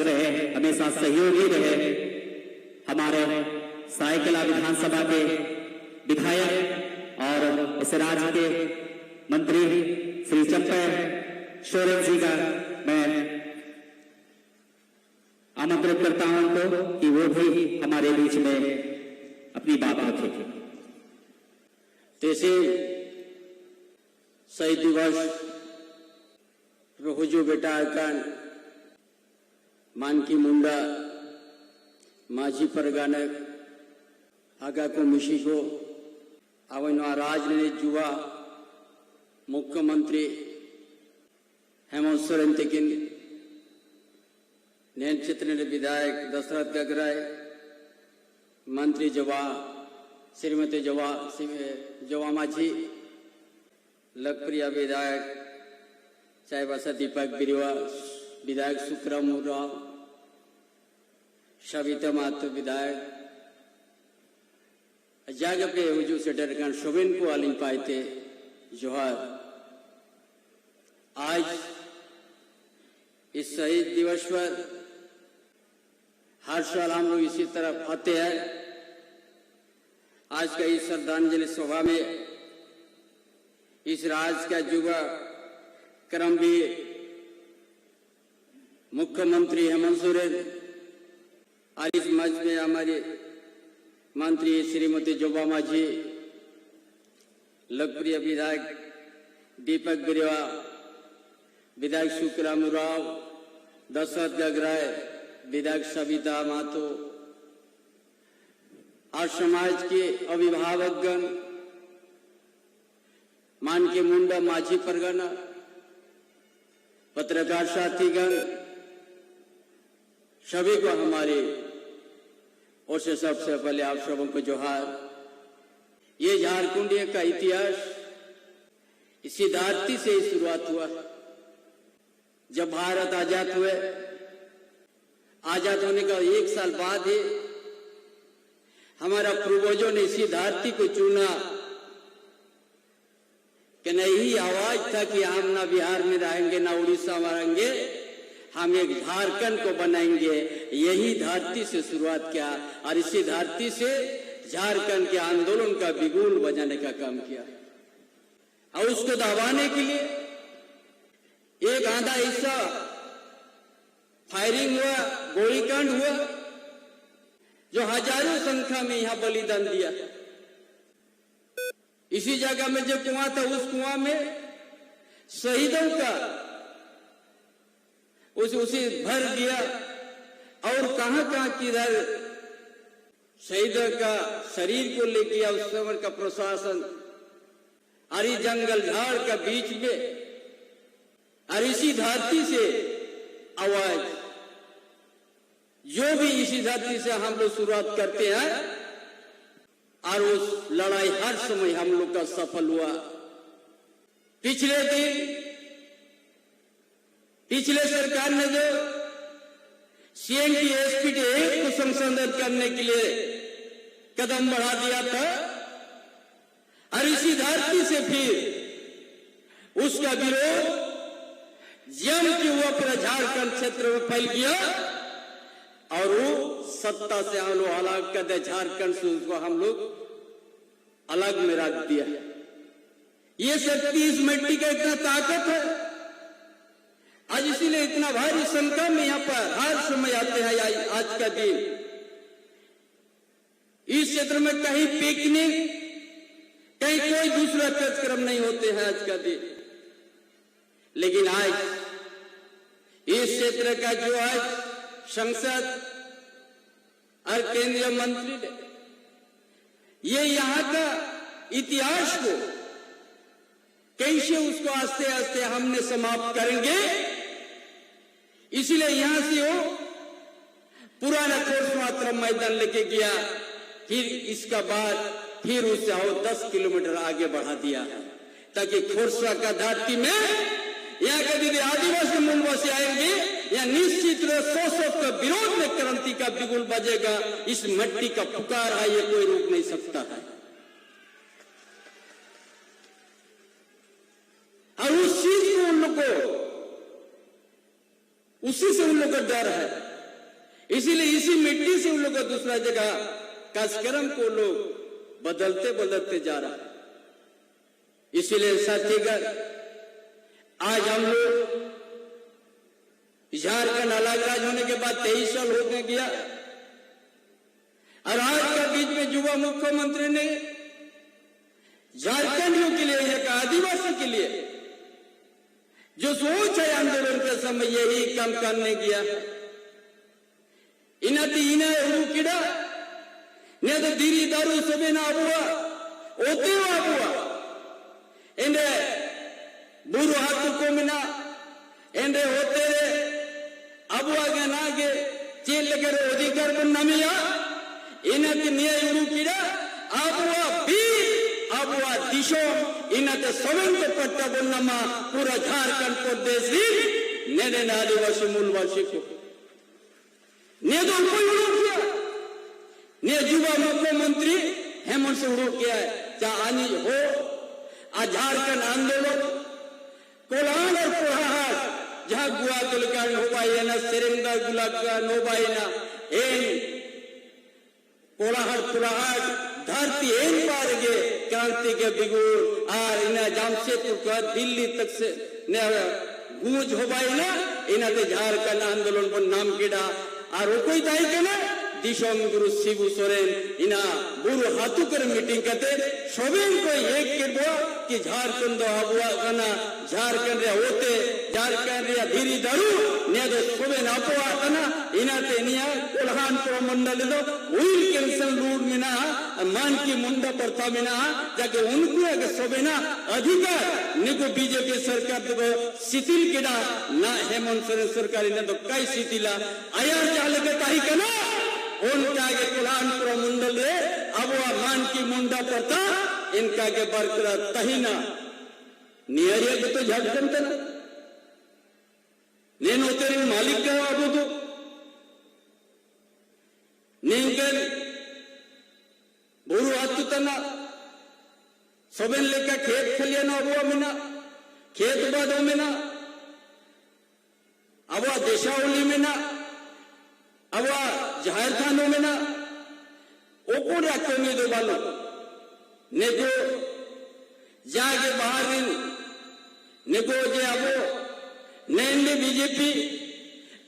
रहे, हमेशा सहयोगी रहे। हमारे सरायकेला विधानसभा के विधायक और इस राज्य के मंत्री श्री चंपा सोरेन जी का मैं आमंत्रित करता हूं उनको कि वो भी हमारे बीच में अपनी बात रखें। जैसे शहीद दिवस रोहजो बेटा आकान मानकी मुंडा माझी परगानक आगा को मिशी को अवन राजनीति जुआ मुख्यमंत्री हेमंत सोरेन तेकिन नैन चित्र विधायक दशरथ गगराय मंत्री जवा श्रीमती जवा माझी लोकप्रिय विधायक चायबासा दीपक बिरवा विधायक सुखराम राव सविता माथुर विधायक जाग पे हुजू से डरकान शोभन को आलिम पाए थे जोहार। आज इस शहीद दिवस पर हर साल हम लोग इसी तरह आते हैं। आज का इस श्रद्धांजलि सभा में इस राज्य का युवा क्रमवीर मुख्यमंत्री हेमंत सोरेन और इस मंच में हमारे मंत्री श्रीमती जोबा माझी, लोकप्रिय विधायक दीपक बिरवा, विधायक सुखराम राव, दशरथ गगराय, विधायक सविता माथुर और समाज के अभिभावकगण, मानकी मुंडा माझी परगना, पत्रकार साथीगण, सभी को हमारे और से सबसे पहले आप सबों को जोहार। ये झारखंड का इतिहास इसी धरती से ही शुरुआत हुआ। जब भारत आजाद हुए, आजाद होने का 1 साल बाद ही हमारा पूर्वजों ने इसी धरती को चुना कि नहीं ही आवाज था कि हम ना बिहार में रहेंगे ना उड़ीसा में रहेंगे, हम एक झारखंड को बनाएंगे। यही धरती से शुरुआत किया और इसी धरती से झारखंड के आंदोलन का बिगुल बजाने का काम किया। और उसको दबाने के लिए एक आधा हिस्सा फायरिंग हुआ, गोलीकांड हुआ, जो हजारों संख्या में यहां बलिदान दिया। इसी जगह में जो कुआं था, उस कुआं में शहीदों का उसे भर दिया। और कहां किधर शहीदों का शरीर को ले गया उस समय का प्रशासन। अरे जंगल झाड़ का बीच में और इसी धरती से आवाज, जो भी इसी धरती से हम लोग शुरुआत करते हैं और उस लड़ाई हर समय हम लोग का सफल हुआ। पिछले दिन पिछले सरकार ने जो सीएम की एसपीटी एक्ट को संशोधित करने के लिए कदम बढ़ा दिया था और इसी धरती से फिर उसका विरोध जम के हुआ पूरा झारखंड क्षेत्र में फैल गया और वो सत्ता से हम लोग अलग कर दे, झारखंड से उसको हम लोग अलग में रख दिया। ये शक्ति इस मिट्टी का इतना ताकत है आज, इसीलिए इतना भारी संख्या में यहाँ पर हर समय आते हैं। आज का दिन इस क्षेत्र में कहीं पिकनिक, कहीं कोई दूसरा कार्यक्रम नहीं होते हैं आज का दिन। लेकिन आज इस क्षेत्र का जो आज संसद और केंद्रीय मंत्री ने ये यहाँ का इतिहास को कैसे उसको आस्ते आस्ते हमने समाप्त करेंगे, इसीलिए यहां से वो पुराना कोर्स मात्रा मैदान लेके गया। फिर इसका बाद फिर उससे और 10 किलोमीटर आगे बढ़ा दिया ताकि खोरसा का धरती में यहाँ के यदि आदिवासी मूलवासी आएंगे, यहाँ निश्चित रूप से का विरोध में क्रांति का बिगुल बजेगा। इस मिट्टी का पुकार है, ये कोई रोक नहीं सकता है। और उस चीज को उन लोग को, उसी से उन लोग का डर है। इसीलिए इसी मिट्टी से उन लोग को दूसरा जगह कार्यक्रम को लोग बदलते बदलते जा रहा है। इसीलिए साथीगण, आज हम लोग झारखंड अलग राज्य होने के बाद 23 साल हो गया और आज का बीच में युवा मुख्यमंत्री ने झारखंडियों के लिए, एक आदिवासी के लिए जो सोच है आंदोलन के समय यही काम करने गया है। इन्हें किड़ा ने तो दीरी दारू सबे ना हुआ ओते हुआ एंडे बुरु हाथ को मिना एंडे होते रे अब आगे ना गे चेल लगे अधिकार बनना मिया इन्हें के न्याय उड़ू किड़ा अब भी अब दिशो इन्हें तो सवें तो पट्टा बनना मा पूरा झारखंड प्रदेश ही नेने आदिवासी मूलवासी को ने तो कोई उड़ू किया ने युवा मुख्यमंत्री हेमंत से उड़ू किया है चाहे आनी हो झारखंड आंदोलन कोलाहल और कोलाहल जहां गुआ तुलकान होबाई ना सेरेंदा गुलाका नोबाई ना एन कोलाहल कोलाहल धरती एन पार गे क्रांति के बिगुर आर इना जामशेदपुर का दिल्ली तक से ने गूंज होबाई ना इना ते झारखंड आंदोलन पर नाम गिड़ा और कोई दाई के ना दिशोम गुरु शिबू सोरेन इना बुरु हाथू कर मीटिंग करते सभी को एक के बो कि झारखंड आबुआ कना झारखंड रे होते झारखंड रे धीरी दारू ने दो सभी ना आबुआ कना इना ते निया कोल्हान प्रो मंडल दो उइल कैंसल लूट मिना मान की मुंडा परता मिना जाके उनको के सभी ना अधिकार निको बीजेपी सरकार दो शिथिल केडा ना हेमंत सोरेन सरकार ने तो कई शिथिला आया चाले के काई कना उनका के कोल्हानपुर मंडल रे अब मान की मुंडा पड़ता इनका के बरकरार तहीना नियरिया के तो झारखंड तना नेन होते मालिक का अब तो निंगन बुरु हाथ तना सबन लेका खेत खलिया ना अब मिना खेत बादो मिना अब देशावली मिना अब झारखंड में ना ओकोड़े कमी दो बालो नेको जाके बाहर नेको जे अब नेंडे बीजेपी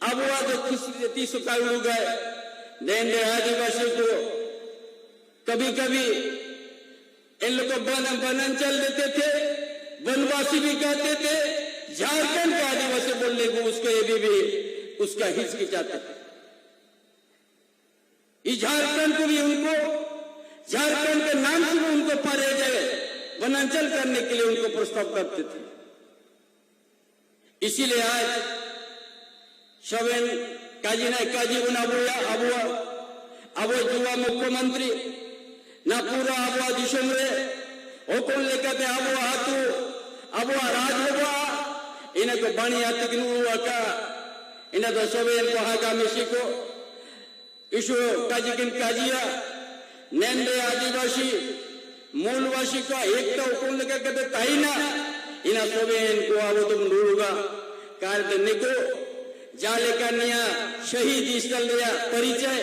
अब तो किसी 30 कायु गए नेंडे आदिवासी को कभी कभी इन लोग को बनन चल देते थे, वनवासी भी कहते थे, झारखंड के आदिवासी बोलने को उसको ये भी उसका हिचकिचाते थे। इस झारखंड को भी उनको झारखंड के नाम से भी उनको पारे जाए वनांचल करने के लिए उनको प्रस्ताव करते थे। इसीलिए आज सवेन काजी ना काजी बनाबुया अबुआ अब युवा मुख्यमंत्री ना पूरा अबुआ दिशम रे ओ कौन लेकर अबुआ हाथू अबुआ राज होगा इन्हें को बाणी हाथ की का इन्हें तो सवेन को हागा मिशी को इशु काजिकिन काजिया नेंडे आदिवासी मूलवासी का एक तो कौन लेकर कहते ताईना इना सोबेन को आवो तुम लूगा कार्य निको जाले का निया शहीद स्थल दिया परिचय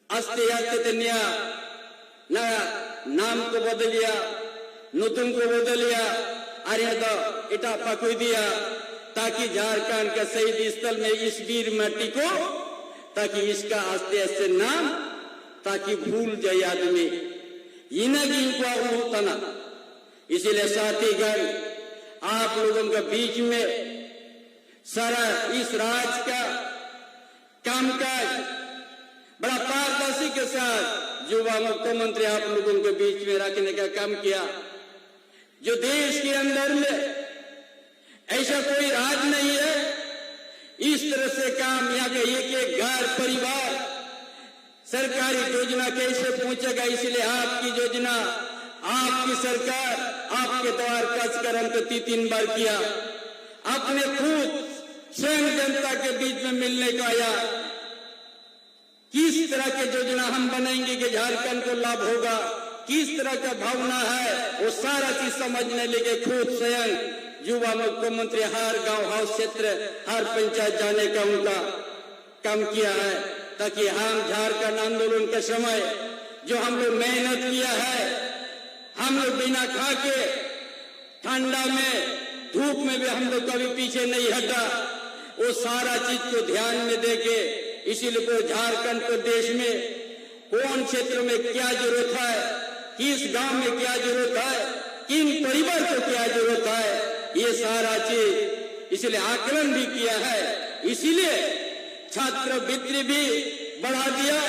अस्ते आस्ते निया ना नाम को बदलिया नुतुम को बदलिया अरे तो इटा पकड़ दिया ताकि झारखंड के शहीद स्थल में इस वीर माटी को ताकि इसका आस्ते आस्ते नाम ताकि भूल जाए आदमी इनको होता ना। इसीलिए साथीगण आप लोगों के बीच में सारा इस राज्य का कामकाज बड़ा पारदर्शी के साथ युवा मुख्यमंत्री आप लोगों के बीच में रखने का काम किया। जो देश के अंदर में ऐसा कोई राज नहीं है इस तरह से काम यहाँ के एक घर परिवार सरकारी योजना कैसे पहुंचेगा। इसलिए आपकी योजना आपकी सरकार आपके द्वार कार्यक्रम तो 3 बार किया। अपने खुद स्वयं जनता के बीच में मिलने का आया किस तरह की योजना हम बनाएंगे कि झारखंड को लाभ होगा, किस तरह का भावना है वो सारा चीज समझने लगे। खुद स्वयं युवा मुख्यमंत्री हर गांव हर क्षेत्र हर पंचायत जाने का उनका कम किया है, ताकि हम झारखंड आंदोलन के समय जो हम लोग मेहनत किया है, हम लोग बिना खा के ठंडा में धूप में भी हम लोग कभी पीछे नहीं हटा, वो सारा चीज को ध्यान में देके इसीलिए को झारखंड प्रदेश में कौन क्षेत्र में क्या जरूरत है, किस गांव में क्या जरूरत है, किन परिवार को क्या जरूरत है, ये सारा चीज इसलिए आकलन भी किया है। इसीलिए छात्रवृत्ति भी बढ़ा दिया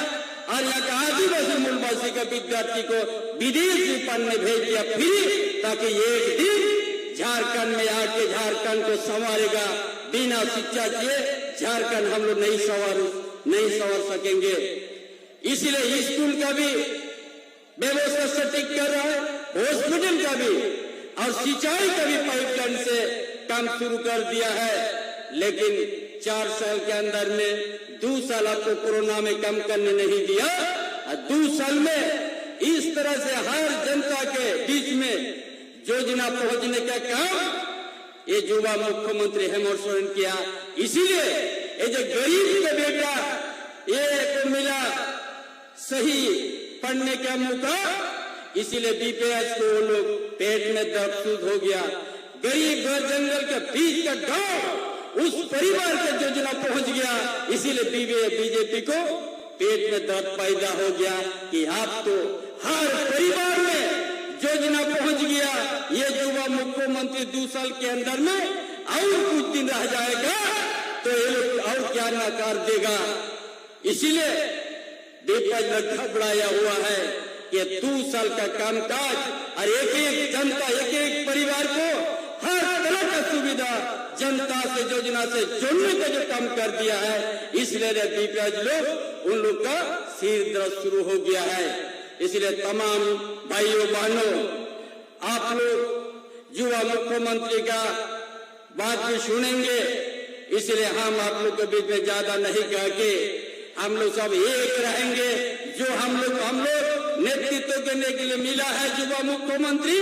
और यहाँ का आदिवासी मूलवासी का विद्यार्थी को विदेश में पढ़ने भेज दिया फ्री, ताकि एक दिन झारखंड में आके झारखंड को संवारेगा। बिना शिक्षा के झारखंड हम लोग नहीं संवार सकेंगे। इसलिए स्कूल का भी व्यवस्था सटीक कर रहा है, हॉस्पिटल का भी और सिंचाई का भी पाइपलाइन से काम शुरू कर दिया है। लेकिन 4 साल के अंदर में 2 साल आपको कोरोना में कम करने नहीं दिया, और 2 साल में इस तरह से हर जनता के बीच में योजना पहुंचने का काम ये युवा मुख्यमंत्री हेमंत सोरेन किया। इसीलिए ये जो गरीब का बेटा ये को मिला सही पढ़ने का मौका, इसीलिए बीपीएस को वो लोग पेट में दर्द शुरू हो गया। गरीब घर जंगल के बीच का गांव उस परिवार के योजना पहुंच गया, इसीलिए बीजेपी को पेट में दर्द पैदा हो गया कि आप तो हर परिवार में योजना पहुंच गया। ये युवा मुख्यमंत्री 2 साल के अंदर में और कुछ दिन रह जाएगा तो ये लोग और क्या नकार देगा। इसीलिए विपक्ष घबराया हुआ है कि 2 साल का कामकाज और एक जनता एक परिवार को हर तरह का सुविधा जनता से योजना से जोड़ने का जो काम कर दिया है, इसलिए विपक्ष लोग उन लोग का सिर दर्द शुरू हो गया है। इसलिए तमाम भाइयों बहनों, आप लोग युवा मुख्यमंत्री का बात भी सुनेंगे, इसलिए हम आप लोग के बीच में ज्यादा नहीं कह के हम लोग सब एक रहेंगे। जो हम लोग नेतृत्व करने के लिए मिला है युवा मुख्यमंत्री,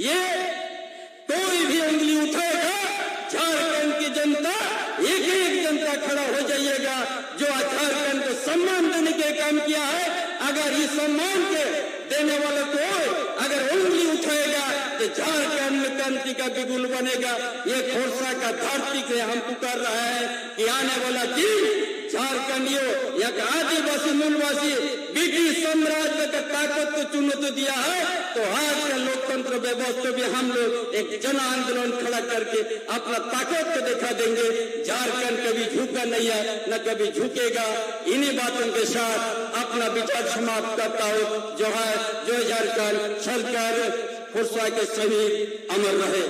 ये कोई भी उंगली उठाएगा झारखंड की जनता एक जनता खड़ा हो जाइएगा। जो झारखंड को सम्मान देने के काम किया है, अगर इस सम्मान के देने वाले कोई अगर उंगली उठाएगा तो झारखंड में क्रांति का बिगुल बनेगा। ये घोषणा का धरती से हम पुकार रहे हैं कि आने वाला दिन झारखंडियों या आदिवासी मूलवासी ब्रिटिश साम्राज्य का ताकत को चुनौती दिया है, तो आज का लोकतंत्र व्यवस्था भी हम लोग एक जन आंदोलन खड़ा करके अपना ताकत को दिखा देंगे। झारखंड कभी झुका नहीं है, न कभी झुकेगा। इन्हीं बातों के साथ अपना विचार समाप्त करता हूँ। जो है जो झारखंड सरकार फुर्सा के सभी अमर रहे।